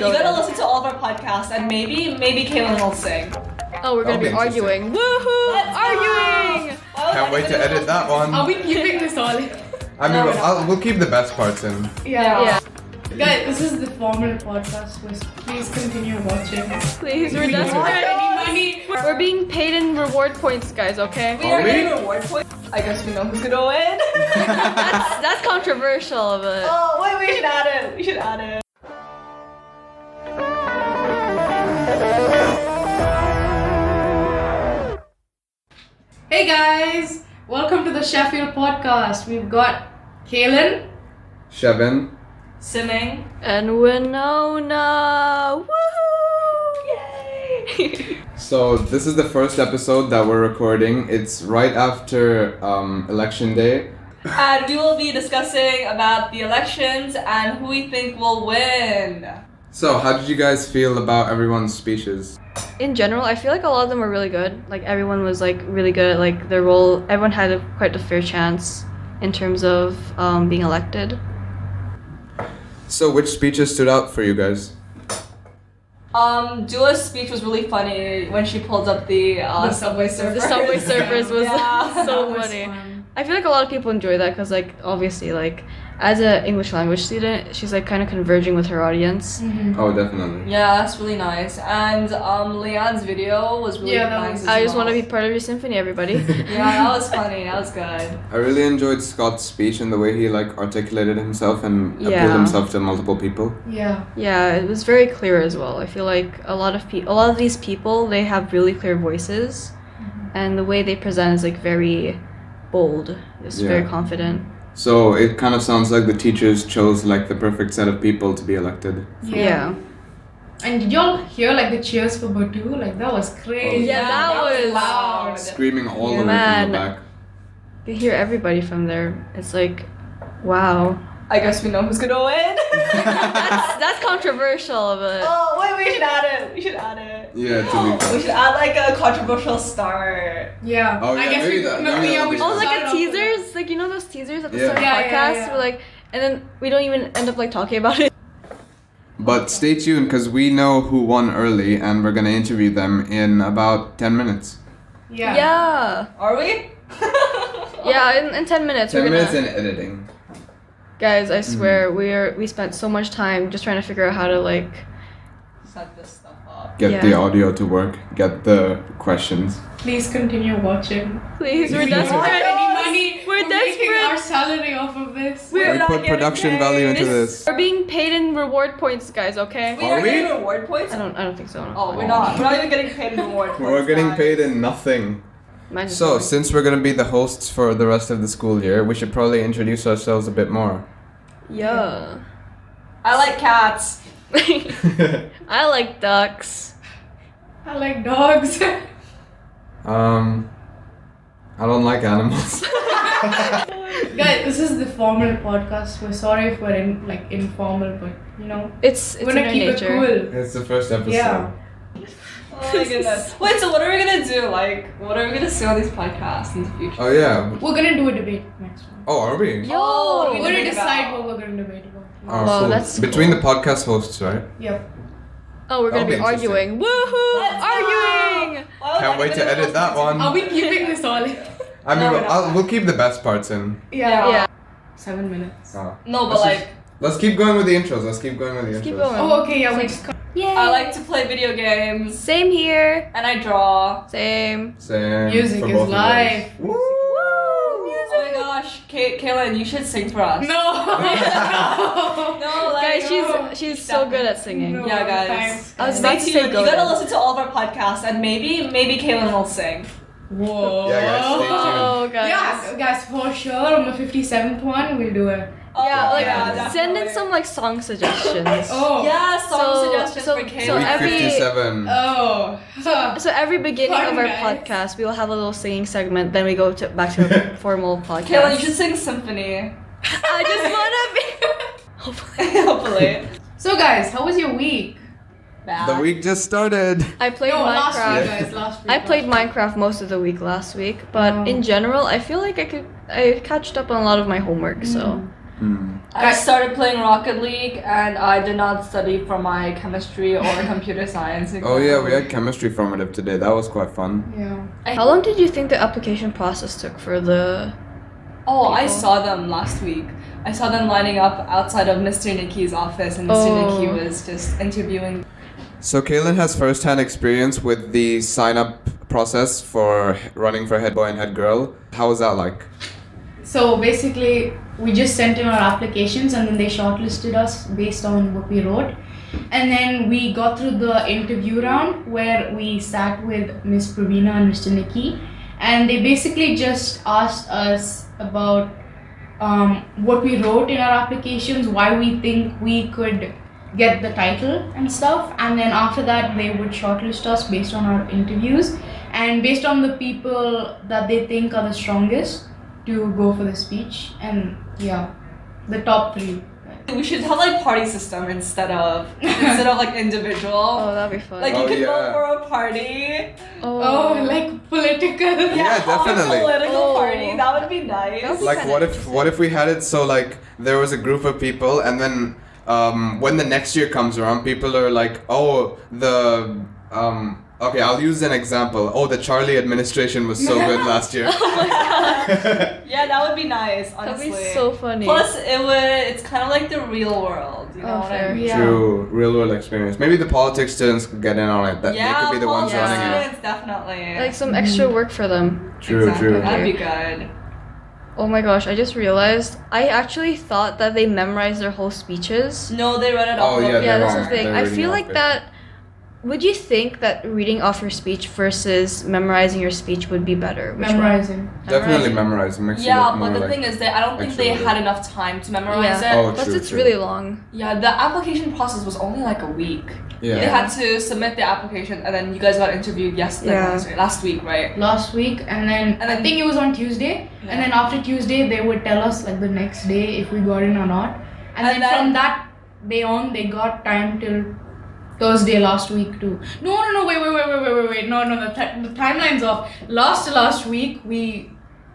You gotta listen to all of our podcasts and maybe Caelyn will sing. Oh, we're gonna be arguing. Woohoo! Arguing! Can't wait to edit that one. Are we keeping this all? I mean, we'll keep the best parts in. Yeah. Guys, this is the formal podcast. Please continue watching. Please, we're We don't have desperate. any money. We're being paid in reward points, guys, okay? We are getting reward points. I guess we know who's gonna win. That's controversial, but... Oh, wait, we should add it. We should add it. Hey guys, welcome to the Sheffield podcast. We've got Caelyn, Shevin. Simming. And Winona! Woohoo! Yay! So this is the first episode that we're recording. It's right after election day. And we will be discussing about the elections and who we think will win. So how did you guys feel about everyone's speeches? In general, I feel like a lot of them were really good. Like, everyone was, like, really good at, like, their role. Everyone had quite a fair chance in terms of being elected. So which speeches stood out for you guys? Dua's speech was really funny when she pulled up the Subway Surfers. The Subway Surfers was Yeah. so That was funny. fun. I feel like a lot of people enjoy that because, like, obviously, like, as an English language student, she's, like, kind of converging with her audience. Oh, definitely. Yeah, that's really nice. And Leon's video was really Yeah, that nice was- as I just well. want to be part of your symphony, everybody. Yeah, that was funny. That was good. I really enjoyed Scott's speech and the way he like articulated himself and appealed Yeah. himself to multiple people. Yeah. Yeah, it was very clear as well. I feel like a lot of these people, they have really clear voices, and the way they present is like very bold. It's very Yeah. confident. So it kind of sounds like the teachers chose like the perfect set of people to be elected. Yeah. And did y'all hear like the cheers for Batu? Like that was crazy. Yeah, that was loud. Screaming all the way from Man. the back. You hear everybody from there. It's like, wow. I guess we know who's gonna win. That's controversial, but Oh, wait, we should add it. We should add it. Yeah, to be We fair. should add like a controversial start. Yeah. Oh, yeah, I guess maybe we that- no, maybe yeah, that'll we be should oh, like start a off with teasers, like you know those teasers at the Yeah. start of Yeah, yeah, podcasts. yeah. We're like, and then we don't even end up like talking about it. But stay tuned because we know who won early and we're gonna interview them in about 10 minutes. Yeah. Yeah. Are we? Yeah, in 10 minutes. 10 we're minutes gonna... in editing. Guys, I swear we spent so much time just trying to figure out how to like. Set this stuff up. Get Yeah. the audio to work, get the questions. Please continue watching. Please, we're We don't have desperate. any money. We're making desperate. our salary off of this. We're We not put getting production paid. value into this. We're being paid in reward points, guys. Okay. We Are are we? getting reward points? I don't think so. No. Oh, we're not. We're not even getting paid in reward points. We're getting guys. paid in nothing. Mine is So, going. since we're gonna be the hosts for the rest of the school year, we should probably introduce ourselves a bit more. Yeah. I like cats. I like ducks. I like dogs. I don't like animals. Guys, this is the formal podcast. We're sorry if we're informal, but you know, It's we're in gonna our keep nature. it cool. It's the first episode. Yeah. Oh my goodness. Wait, so what are we gonna do? Like, what are we gonna say on these podcasts in the future? Oh yeah. We're gonna do a debate next one. Oh, are we? Oh, We're gonna decide what we're gonna debate about. Oh, Wow, cool. that's Between cool. the podcast hosts, right? Yep. Oh, we're gonna That'll be be interesting. arguing. Woohoo! Let's Arguing! Why would Can't wait to anybody edit that one. Are we keeping this all? I mean, No, we're not. we'll keep the best parts in. Yeah. 7 minutes. Oh. No, but Let's like, just- let's keep going with the intros. Let's keep going with the intros. Keep going. Oh, okay, yeah, we just. Yay! I like to play video games Same here. and I draw. Same. Same. Music for is both of us. life. Woo! Oh my gosh, Caelyn, you should sing for us. No! No, like, Guys, no. she's so good at singing. No. Yeah, guys. Thanks. I was Stay about to say tuned. go You gotta then. listen to all of our podcasts and maybe Caelyn will sing. Whoa. Yeah, guys, stay tuned. Oh, guys. Yeah, guys, for sure, on the 57th one, we'll do it. Oh, Yeah, like send in definitely. some like song suggestions. Oh. Yeah, song So- suggestions so- for so Caelyn. Week every- 57. Oh. So every beginning Fun, of our guys. podcast, we will have a little singing segment. Then we go back to a formal podcast. Caelyn, you should sing symphony. I just wanna be. Hopefully. Hopefully. So, guys, how was your week? Bad. The week just started. I played No, last Minecraft. week, guys, last week. I played Minecraft most of the week last week, but Oh. in general, I feel like I catched up on a lot of my homework. So I started playing Rocket League and I did not study for my chemistry or computer science exam. Oh yeah, we had chemistry formative today. That was quite fun. Yeah. How long did you think the application process took for the... Oh, I people? saw them last week. I saw them lining up outside of Mr. Nikki's office and Mr. Nikki was just interviewing. So Caelyn has first-hand experience with the sign-up process for running for head boy and head girl. How was that like? So basically, we just sent in our applications and then they shortlisted us based on what we wrote. And then we got through the interview round where we sat with Miss Praveena and Mr. Nikki. And they basically just asked us about what we wrote in our applications, why we think we could get the title and stuff. And then after that, they would shortlist us based on our interviews and based on the people that they think are the strongest to go for the speech. And yeah, the top 3. We should have like party system instead of like individual. Oh, that'd be fun. Like you Oh, could yeah. vote for a party. Oh, like political. Yeah, definitely. A political Oh. party. That would be nice. That'd be Like kinda what if we had it so like there was a group of people and then when the next year comes around, people are like, oh, okay, I'll use an example. Oh, the Charlie administration was so good last year. Yeah, that would be nice, honestly. That'd be so funny. Plus, it's kind of like the real world, you know Oh, what I fair. mean? Yeah. True, real world experience. Maybe the politics students could get in on it. That Yeah, they could be the ones politics running it. students, definitely. Like some extra work for them. True, Exactly. true. That'd be good. Oh my gosh, I just realized I actually thought that they memorized their whole speeches. No, they read it off. Oh, of yeah, a- Yeah, they're that's the wrong. thing. They're I reading feel off like it. that. Would you think that reading off your speech versus memorizing your speech would be better? Which one? Memorizing. Definitely memorizing. Makes you Yeah, look more but the like... thing is that I don't think they extroverted. had enough time to memorize Yeah. it. Oh, Plus, true, it's true. really long. Yeah, the application process was only like a week. Yeah. They had to submit the application, and then you guys got interviewed last week, right? Last week, and then I think it was on Tuesday. Yeah. And then after Tuesday, they would tell us like the next day if we got in or not. And then from that day on, they got time till Thursday last week too. No, wait. No, the timeline's off. Last week, we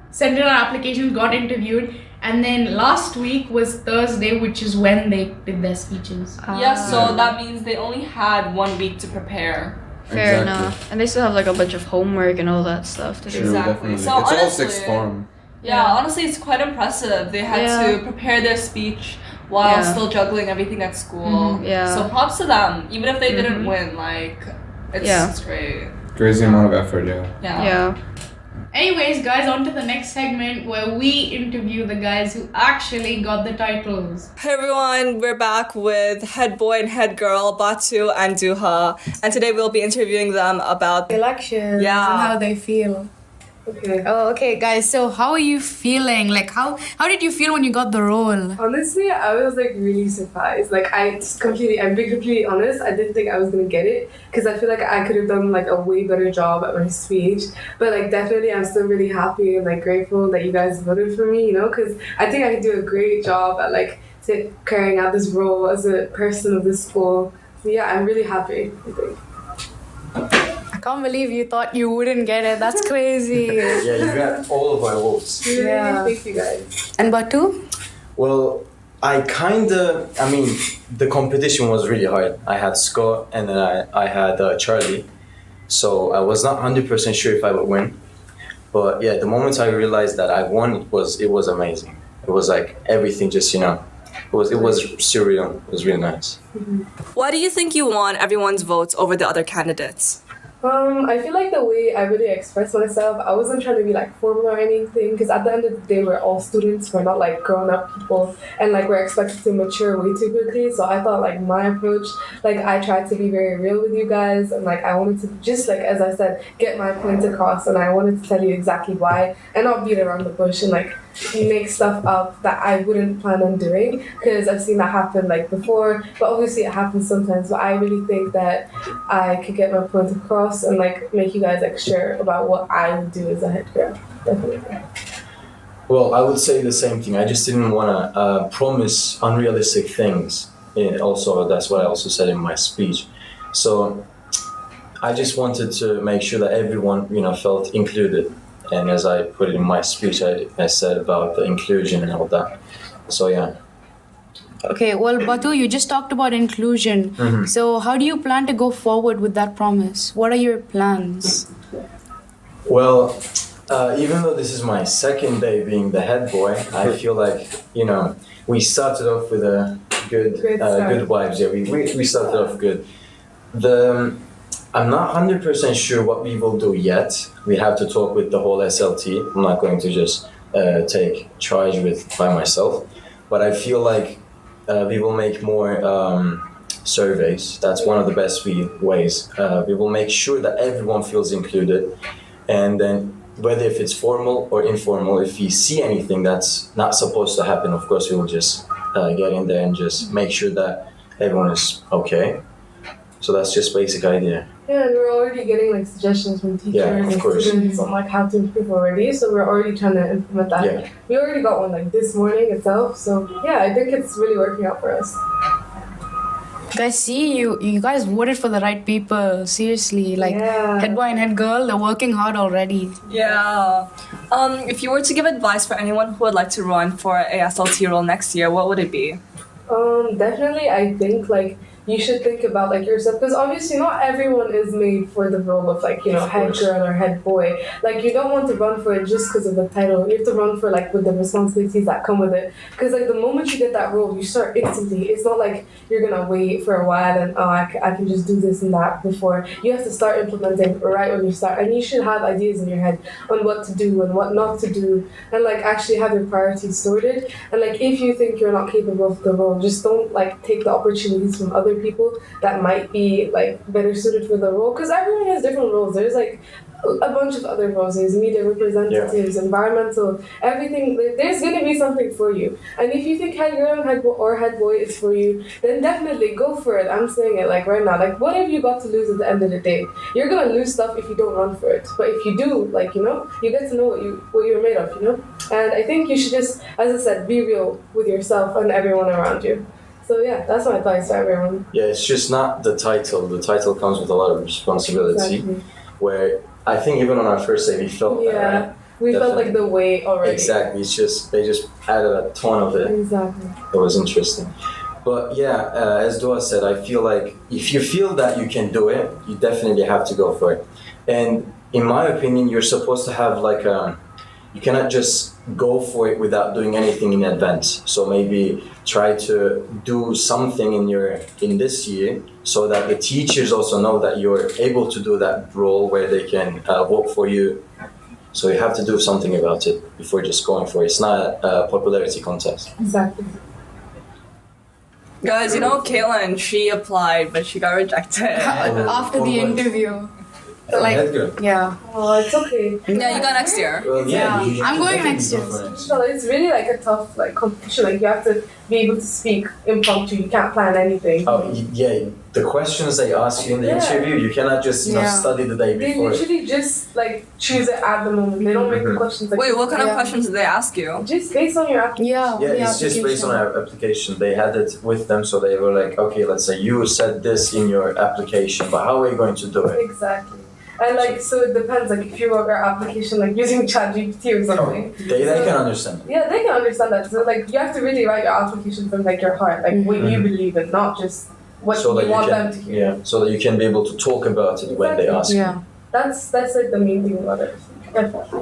sent in our applications, got interviewed. And then last week was Thursday, which is when they did their speeches. Yeah, so Ah. that means they only had 1 week to prepare. Fair Exactly. enough. And they still have like a bunch of homework and all that stuff to do. True, Exactly. definitely. So it's all honestly- sixth form. Yeah, honestly, it's quite impressive. They had Yeah. to prepare their speech while Yeah. still juggling everything at school. Yeah. So props to them, even if they didn't Mhm. win. Like, Yeah. it's great. Crazy amount of effort, yeah. Yeah. Anyways, guys, on to the next segment where we interview the guys who actually got the titles. Hey everyone, we're back with head boy and head girl Batu and Duha, and today we'll be interviewing them about elections Yeah. and how they feel. Okay. Oh, okay, guys. So, how are you feeling? Like, how did you feel when you got the role? Honestly, I was like really surprised. Like I'm being completely honest. I didn't think I was gonna get it because I feel like I could have done like a way better job at my speech. But like definitely, I'm still really happy and like grateful that you guys voted for me. You know, because I think I could do a great job at like carrying out this role as a person of this school. So yeah, I'm really happy. I think. I can't believe you thought you wouldn't get it. That's crazy. Yeah, you got all of our votes. Really? Yeah. Thank you guys. And Batu? Well, the competition was really hard. I had Scott and then I had Charlie. So I was not 100% sure if I would win. But yeah, the moment I realized that I won, it was amazing. It was like everything just, it was surreal. It was really nice. Why do you think you won everyone's votes over the other candidates? I feel like the way I really expressed myself, I wasn't trying to be like formal or anything, because at the end of the day, we're all students, we're not like grown up people, and like we're expected to mature way too quickly. So I thought like my approach, like I tried to be very real with you guys, and like I wanted to just like, as I said, get my point across, and I wanted to tell you exactly why, and not beat around the bush and like make stuff up that I wouldn't plan on doing, because I've seen that happen like before, but obviously it happens sometimes. But I really think that I could get my point across and like make you guys like sure about what I would do as a head girl. Definitely. Well, I would say the same thing. I just didn't want to promise unrealistic things. And also, that's what I also said in my speech. So I just wanted to make sure that everyone, felt included. And as I put it in my speech, I said about the inclusion and all that. So yeah. Okay, well, Batu, you just talked about inclusion. Mm-hmm. So, how do you plan to go forward with that promise? What are your plans? Well, even though this is my second day being the head boy, I feel like, we started off with a good vibes. Yeah, we started off good. I'm not 100% sure what we will do yet. We have to talk with the whole SLT. I'm not going to just take charge by myself. But I feel like we will make more surveys. That's one of the best ways. We will make sure that everyone feels included. And then whether if it's formal or informal, if we see anything that's not supposed to happen, of course we will just get in there and just make sure that everyone is okay. So that's just basic idea. Yeah, and we're already getting like suggestions from teachers and students on like how to improve already. So we're already trying to implement that. Yeah. We already got one like this morning itself. So yeah, I think it's really working out for us. Guys, see, you guys voted for the right people. Seriously, like head boy and head girl, they're working hard already. Yeah. If you were to give advice for anyone who would like to run for a SLT role next year, what would it be? Definitely, I think like you should think about like yourself, because obviously not everyone is made for the role of like head girl or head boy. Like you don't want to run for it just because of the title. You have to run for like with the responsibilities that come with it. Because like the moment you get that role, you start instantly. It's not like you're gonna wait for a while and I can just do this and that before. You have to start implementing right when you start, and you should have ideas in your head on what to do and what not to do, and like actually have your priorities sorted. And like if you think you're not capable of the role, just don't like take the opportunities from other people that might be like better suited for the role, because everyone has different roles. There's like a bunch of other roles. There's media representatives, environmental, everything. There's gonna be something for you. And if you think head girl or head boy is for you, then definitely go for it. I'm saying it like right now. Like what have you got to lose at the end of the day? You're gonna lose stuff if you don't run for it. But if you do, like you get to know what you're made of. And I think you should just, as I said, be real with yourself and everyone around you. So yeah, that's my advice to everyone. Yeah, it's just not the title. The title comes with a lot of responsibility. Exactly. Where I think even on our first day we felt that, right? We felt like the weight already. Exactly. It's just they just added a ton of it. Exactly. It was interesting. But yeah, as Dua said, I feel like if you feel that you can do it, you definitely have to go for it. And in my opinion, you're supposed to have like you cannot just go for it without doing anything in advance. So maybe try to do something in this year so that the teachers also know that you're able to do that role where they can vote for you. So you have to do something about it before just going for it. It's not a popularity contest. Exactly. Guys, Caelyn, she applied, but she got rejected. After the interview. Yeah. Oh, it's okay. Yeah, you got next year. Well, yeah. I'm going next year. So it's really like a tough like competition. Like you have to be able to speak impromptu. You can't plan anything. Oh yeah, the questions they ask you in the interview, you cannot just study the day They before. usually just like choose it at the moment. They don't make the questions like. Wait, what kind of questions did they ask you? Just based on your application. Yeah, it's just based on our application. They had it with them, so they were like, okay, let's say you said this in your application, but how are you going to do it? Exactly. And like, so it depends, like if you wrote your application like using ChatGPT or something. They can understand. Yeah, they can understand that. So like you have to really write your application from like your heart, like what you believe in, not just what you want them to hear. Yeah, so that you can be able to talk about it when they ask you. That's like the main thing about it.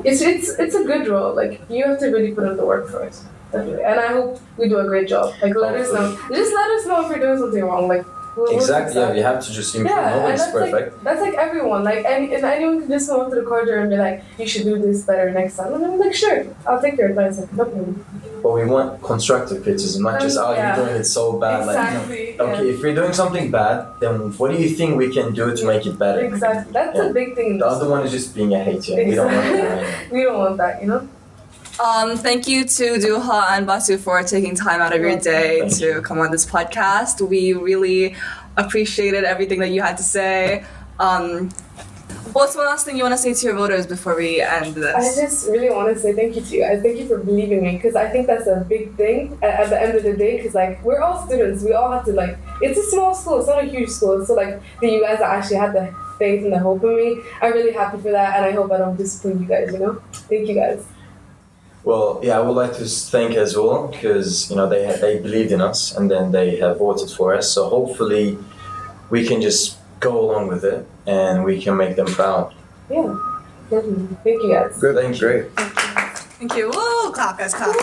It's a good role. Like you have to really put in the work for it. Definitely. And I hope we do a great job. Like let us know. Just let us know if we're doing something wrong. Like exactly, yeah, we have to just improve. Nobody's perfect. That's like everyone. Like and anyone can just come up to the corridor and be like, you should do this better next time. And I'm like, sure, I'll take your advice. Like, no problem. But we want constructive criticism, not just you're doing it so bad. Exactly. Like, okay, if we're doing something bad, then what do you think we can do to make it better? Exactly. That's a big thing. The other one is just being a hater. Exactly. We don't want that. We don't want that, Thank you to Duha and Batu for taking time out of your day to come on this podcast. We really appreciated everything that you had to say. What's one last thing you want to say to your voters before we end this? I just really want to say thank you to you guys. Thank you for believing me, because I think that's a big thing at the end of the day, because like we're all students. We all have to like, it's a small school, it's not a huge school. So like you guys actually had the faith and the hope in me. I'm really happy for that, and I hope I don't disappoint you guys, Thank you guys. Well, yeah, I would like to thank as well because they believed in us and then they have voted for us. So hopefully we can just go along with it and we can make them proud. Yeah, definitely. Thank you guys. Good, Thank you. great. Thank you. Woo! Clap, guys, clap.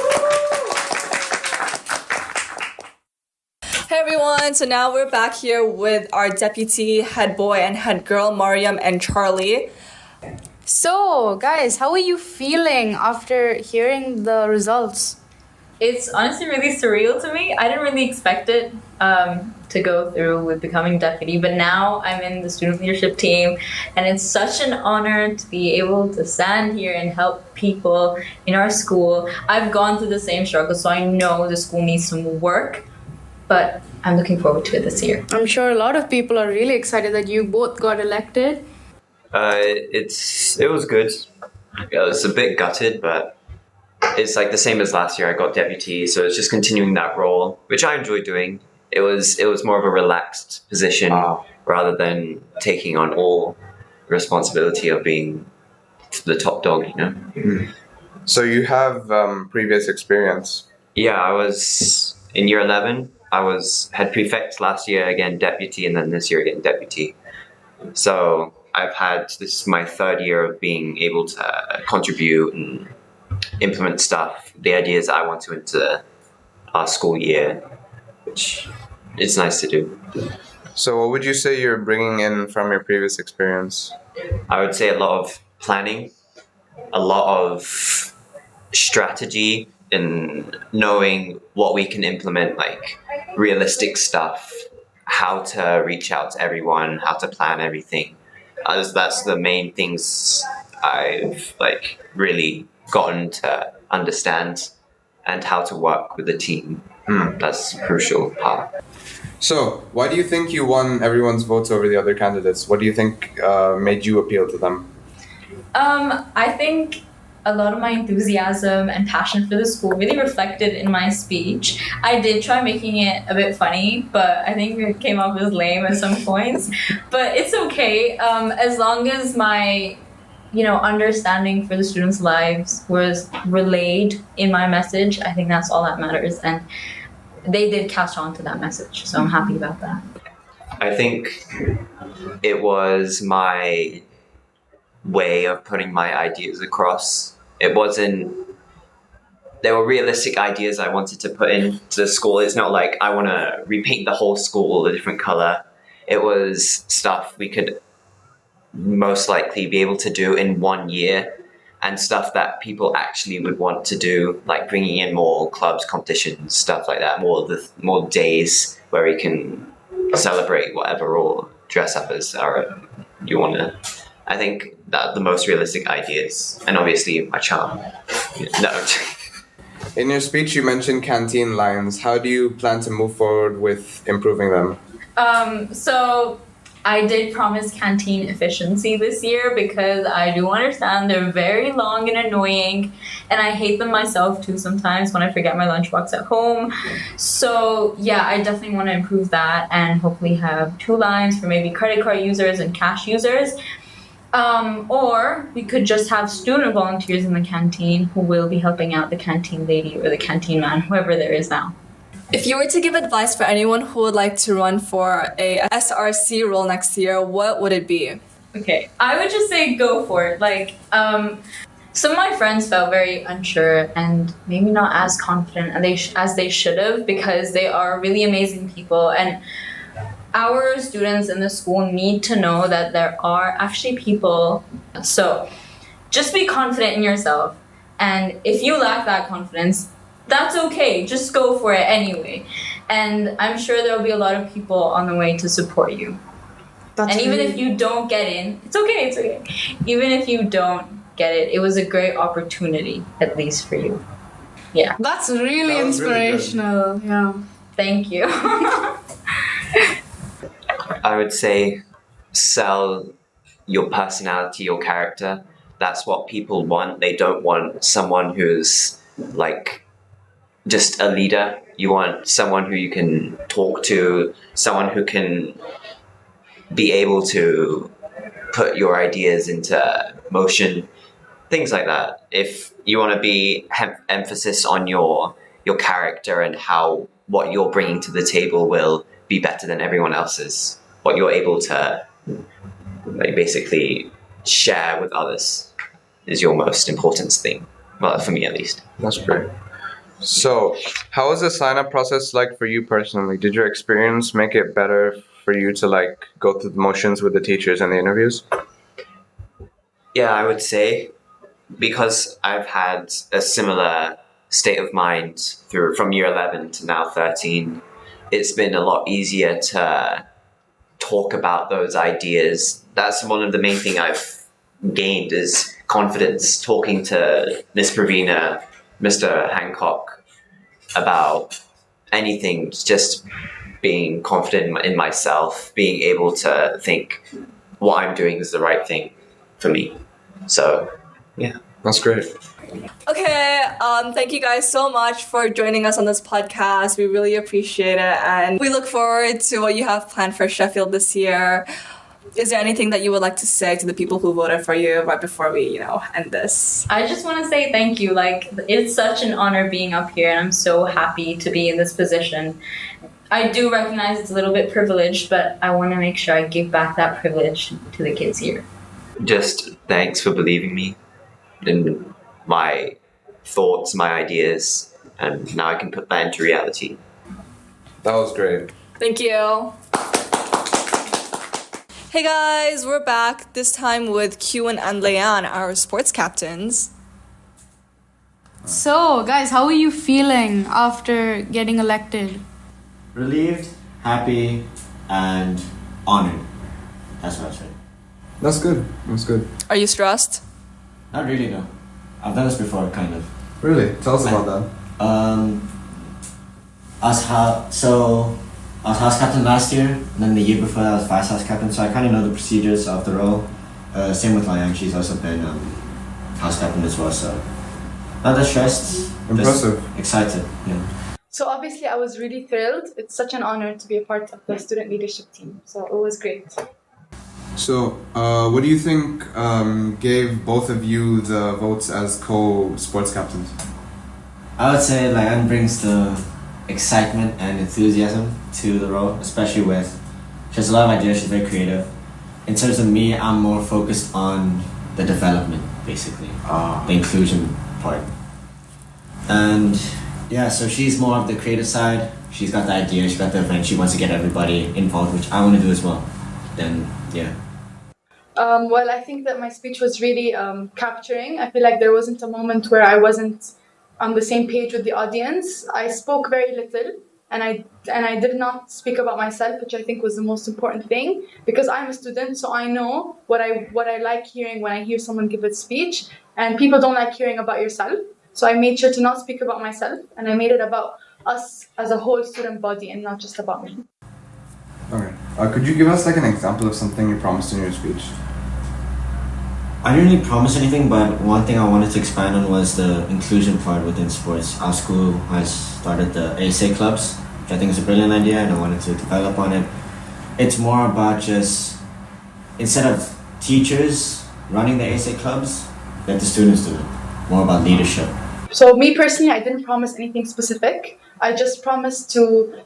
Hey everyone, so now we're back here with our deputy head boy and head girl, Mariam and Charlie. So, guys, how are you feeling after hearing the results? It's honestly really surreal to me. I didn't really expect it to go through with becoming deputy, but now I'm in the student leadership team, and it's such an honor to be able to stand here and help people in our school. I've gone through the same struggle, so I know the school needs some work, but I'm looking forward to it this year. I'm sure a lot of people are really excited that you both got elected. It was good. I was a bit gutted, but it's like the same as last year. I got deputy, so it's just continuing that role, which I enjoy doing. It was more of a relaxed position rather than taking on all responsibility of being the top dog, you know. Mm. So you have previous experience. Yeah, I was in year 11. I was head prefect last year, again deputy, and then this year again deputy. So this is my third year of being able to contribute and implement stuff, the ideas I want to into our school year, which it's nice to do. So what would you say you're bringing in from your previous experience? I would say a lot of planning, a lot of strategy, and knowing what we can implement, like realistic stuff, how to reach out to everyone, how to plan everything. That's the main things I've really gotten to understand, and how to work with the team. That's a crucial part. So why do you think you won everyone's votes over the other candidates? What do you think made you appeal to them? I think a lot of my enthusiasm and passion for the school really reflected in my speech. I did try making it a bit funny, but I think it came off as lame at some points. But it's okay, as long as my understanding for the students' lives was relayed in my message. I think that's all that matters, and they did catch on to that message, so I'm happy about that. I think it was my way of putting my ideas across. There were realistic ideas I wanted to put into the school. It's not like I want to repaint the whole school a different color. It was stuff we could most likely be able to do in 1 year, and stuff that people actually would want to do, like bringing in more clubs, competitions, stuff like that, more days where we can celebrate whatever or dress up as you want to. I think that the most realistic ideas, and obviously my charm. No. In your speech, you mentioned canteen lines. How do you plan to move forward with improving them? So I did promise canteen efficiency this year, because I do understand they're very long and annoying, and I hate them myself too sometimes when I forget my lunchbox at home. So yeah, I definitely want to improve that and hopefully have 2 lines for maybe credit card users and cash users. Or we could just have student volunteers in the canteen who will be helping out the canteen lady or the canteen man, whoever there is now. If you were to give advice for anyone who would like to run for a SRC role next year, what would it be? Okay, I would just say go for it. Some of my friends felt very unsure and maybe not as confident as they should have, because they are really amazing people, and our students in the school need to know that there are actually people. So just be confident in yourself, and if you lack that confidence, that's okay. Just go for it anyway. And I'm sure there will be a lot of people on the way to support you. Even if you don't get in, it's okay. Even if you don't get it, it was a great opportunity, at least for you. Yeah. That's really inspirational. Really yeah. Thank you. I would say sell your personality, your character. That's what people want. They don't want someone who's just a leader. You want someone who you can talk to, someone who can be able to put your ideas into motion. things like that. If you want to be emphasis on your character and how what you're bringing to the table will be better than everyone else's, what you're able to like basically share with others is your most important thing. Well, for me at least. That's great. So, how was the sign-up process like for you personally? Did your experience make it better for you to like go through the motions with the teachers and the interviews? Yeah, I would say, because I've had a similar state of mind from year 11 to now 13, it's been a lot easier to talk about those ideas. That's one of the main thing I've gained is confidence, talking to Miss Pravina, Mr. Hancock about anything, just being confident in myself, being able to think what I'm doing is the right thing for me. So, yeah. That's great. Okay, thank you guys so much for joining us on this podcast. We really appreciate it, and we look forward to what you have planned for Sheffield this year. Is there anything that you would like to say to the people who voted for you right before we, end this? I just want to say thank you. Like, it's such an honor being up here, and I'm so happy to be in this position. I do recognize it's a little bit privileged, but I want to make sure I give back that privilege to the kids here. Just thanks for believing me in my thoughts, my ideas, and now I can put that into reality. That was great. Thank you. Hey guys, we're back, this time with Caelyn and Leanne, our sports captains. So, guys, how are you feeling after getting elected? Relieved, happy, and honored. That's what I'd say. That's good. That's good. Are you stressed? Not really, no. I've done this before, kind of. Really? Tell us about that. I was house captain last year, and then the year before that I was vice house captain, so I kind of know the procedures of the role. Same with Liang, she's also been house captain as well, so not that stressed. Impressive. Just excited, yeah. So obviously I was really thrilled. It's such an honor to be a part of the student leadership team, so it was great. So, what do you think gave both of you the votes as co-sports captains? I would say Liang brings the excitement and enthusiasm to the role, especially she has a lot of ideas, she's very creative. In terms of me, I'm more focused on the development, basically, the inclusion part. And yeah, so she's more of the creative side, she's got the idea, she's got the event, she wants to get everybody involved, which I want to do as well. Then, yeah. Well, I think that my speech was really capturing. I feel like there wasn't a moment where I wasn't on the same page with the audience. I spoke very little, and I did not speak about myself, which I think was the most important thing, because I'm a student, so I know what I like hearing when I hear someone give a speech, and people don't like hearing about yourself. So I made sure to not speak about myself, and I made it about us as a whole student body and not just about me. Okay. Could you give us an example of something you promised in your speech? I didn't really promise anything, but one thing I wanted to expand on was the inclusion part within sports. Our school has started the ASA clubs, which I think is a brilliant idea, and I wanted to develop on it. It's more about just, instead of teachers running the ASA clubs, let the students do it. More about leadership. So me personally, I didn't promise anything specific. I just promised to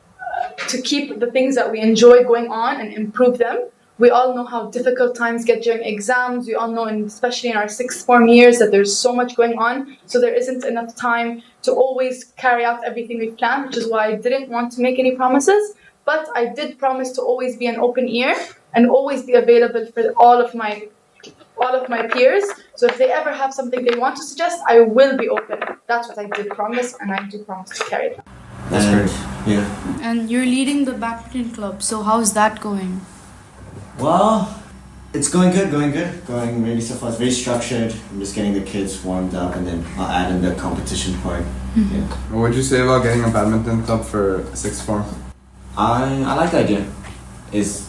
keep the things that we enjoy going on and improve them. We all know how difficult times get during exams. We all know, especially in our sixth form years, that there's so much going on. So there isn't enough time to always carry out everything we've planned, which is why I didn't want to make any promises. But I did promise to always be an open ear and always be available for all of my peers. So if they ever have something they want to suggest, I will be open. That's what I did promise, and I do promise to carry that. That's great. Yeah. And you're leading the badminton club, so how's that going? Well, it's going good. Going really so far. It's very structured. I'm just getting the kids warmed up, and then I'll add in the competition part. Mm-hmm. Yeah. What would you say about getting a badminton club for sixth form? I like the idea. Is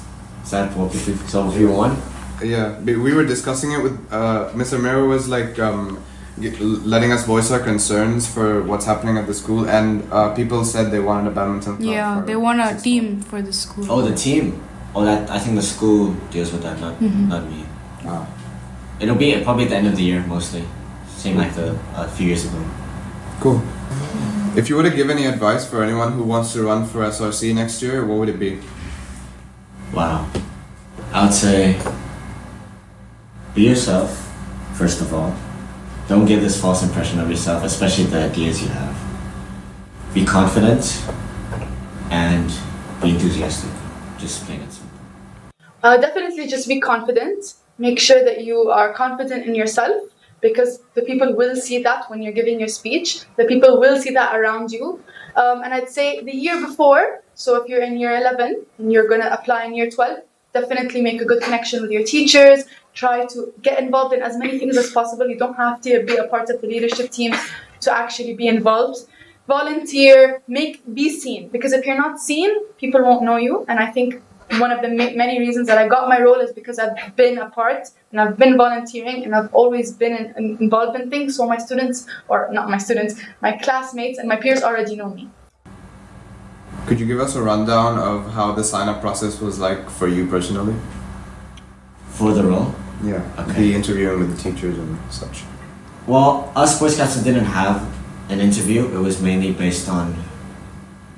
that what some of you want? Yeah, we were discussing it with Mr. Mira was letting us voice our concerns for what's happening at the school, and people said they wanted a badminton club. Yeah, they want a team for the school. Oh, the team. Oh, that I think the school deals with that, not me. Ah. It'll be probably at the end of the year mostly. same like a few years ago. Cool. If you were to give any advice for anyone who wants to run for SRC next year, what would it be? Wow. I would say be yourself, first of all. Don't give this false impression of yourself, especially the ideas you have. Be confident and be enthusiastic. Just plain and simple. Definitely just be confident. Make sure that you are confident in yourself, because the people will see that when you're giving your speech. The people will see that around you. And I'd say the year before, so if you're in year 11 and you're going to apply in year 12, definitely make a good connection with your teachers. Try to get involved in as many things as possible. You don't have to be a part of the leadership team to actually be involved. Volunteer, be seen. Because if you're not seen, people won't know you. And I think one of the many reasons that I got my role is because I've been a part and I've been volunteering and I've always been involved in things. So my students, or not my students, my classmates and my peers already know me. Could you give us a rundown of how the sign-up process was like for you personally? For the role? Yeah, Okay. the interviewing with the teachers and such. Well, us sportscasters didn't have an interview. It was mainly based on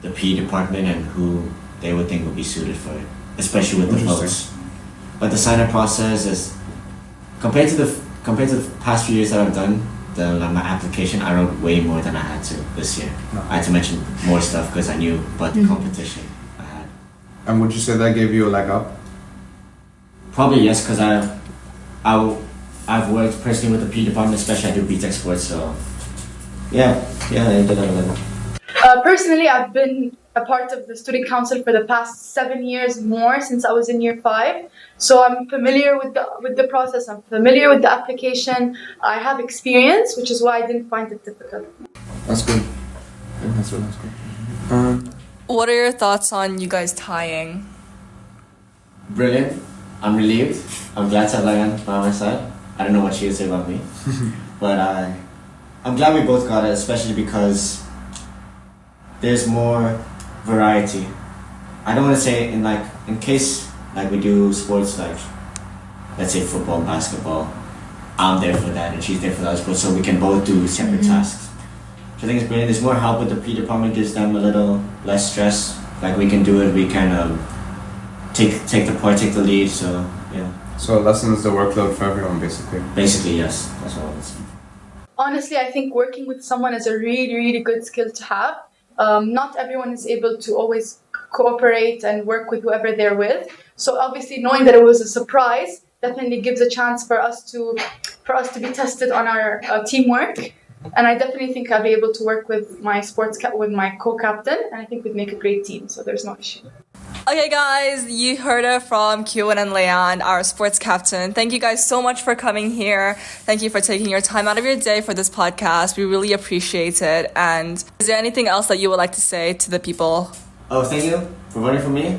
the PE department and who they would think would be suited for it, especially with the votes. But the sign-up process is compared to the past few years that I've done my application, I wrote way more than I had to this year. No. I had to mention more stuff because I knew about the competition I had. And would you say that gave you a leg up? Probably yes, because I've worked personally with the PE department, especially I do BTech sports, so yeah, I did have a leg up. Personally, I've been a part of the student council for the past 7 years more since I was in year 5. So I'm familiar with the process. I'm familiar with the application. I have experience, which is why I didn't find it difficult. That's good. I think that's good. What are your thoughts on you guys tying? Brilliant. I'm relieved. I'm glad to have Layan by my side. I don't know what she would say about me, but I'm glad we both got it, especially because there's more variety. I don't want to say in case like we do sports like let's say football, basketball, I'm there for that and she's there for that sport, so we can both do separate tasks. So I think it's brilliant. There's more help with the PE department, gives them a little less stress. Like we can do it, we can take the lead. So yeah. So it lessens the workload for everyone, basically. Basically, yes. That's what I would say. Honestly, I think working with someone is a really, really good skill to have. Not everyone is able to always cooperate and work with whoever they're with. So obviously, knowing that it was a surprise definitely gives a chance for us to be tested on our teamwork. And I definitely think I'll be able to work with my with my co-captain, and I think we'd make a great team. So there's no issue. Okay, guys, you heard it from Caelyn and Leanne, our sports captain. Thank you guys so much for coming here. Thank you for taking your time out of your day for this podcast. We really appreciate it. And is there anything else that you would like to say to the people? Oh, thank you for voting for me.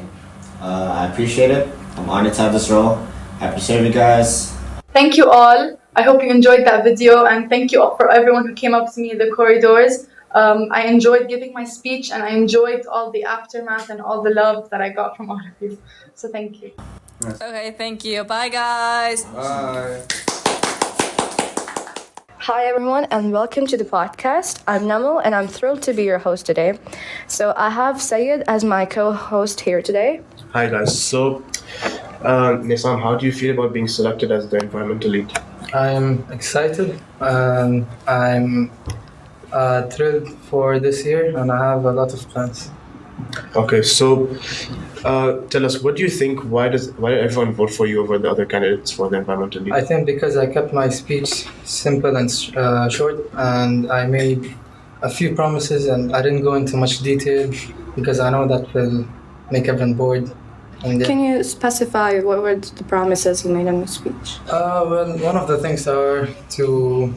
I appreciate it. I'm honored to have this role. Happy to serve you guys. Thank you all. I hope you enjoyed that video, and thank you all for everyone who came up to me in the corridors. I enjoyed giving my speech, and I enjoyed all the aftermath and all the love that I got from all of you. So thank you. Yes. Okay, thank you. Bye, guys. Bye. Hi everyone and welcome to the podcast. I'm Namal and I'm thrilled to be your host today. So I have Syed as my co-host here today. Hi guys. So, Nisam, how do you feel about being selected as the environmental lead? I'm excited and I'm thrilled for this year and I have a lot of plans. Okay, so tell us, what do you think? Why did everyone vote for you over the other candidates for the environmental lead? I think because I kept my speech simple and short, and I made a few promises and I didn't go into much detail because I know that will make everyone bored. And Can you specify what were the promises you made in the speech? Well, one of the things are to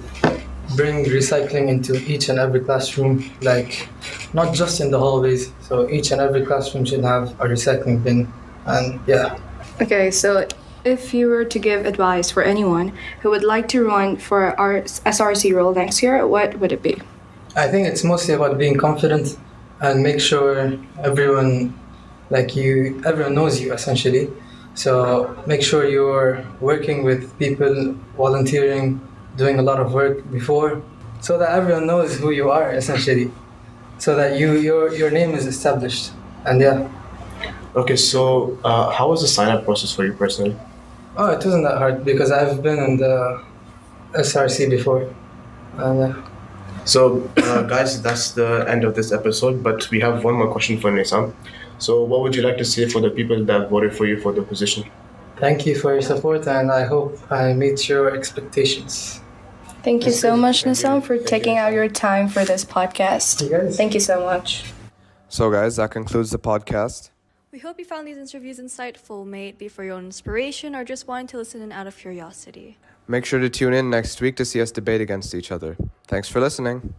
bring recycling into each and every classroom, like not just in the hallways. So each and every classroom should have a recycling bin, and yeah. Okay, so if you were to give advice for anyone who would like to run for our SRC role next year, what would it be? I think it's mostly about being confident and make sure everyone knows you essentially. So make sure you're working with people, volunteering, doing a lot of work before, so that everyone knows who you are essentially, so that your name is established. And yeah. Okay, so how was the sign-up process for you personally? Oh, it wasn't that hard because I've been in the SRC before. And yeah. So, guys, that's the end of this episode, but we have one more question for Nisam. So, what would you like to say for the people that voted for you for the position? Thank you for your support, and I hope I meet your expectations. Thank you so much, Nisam, for taking out your time for this podcast. Thank you so much. So, guys, that concludes the podcast. We hope you found these interviews insightful, may it be for your own inspiration or just wanting to listen in out of curiosity. Make sure to tune in next week to see us debate against each other. Thanks for listening.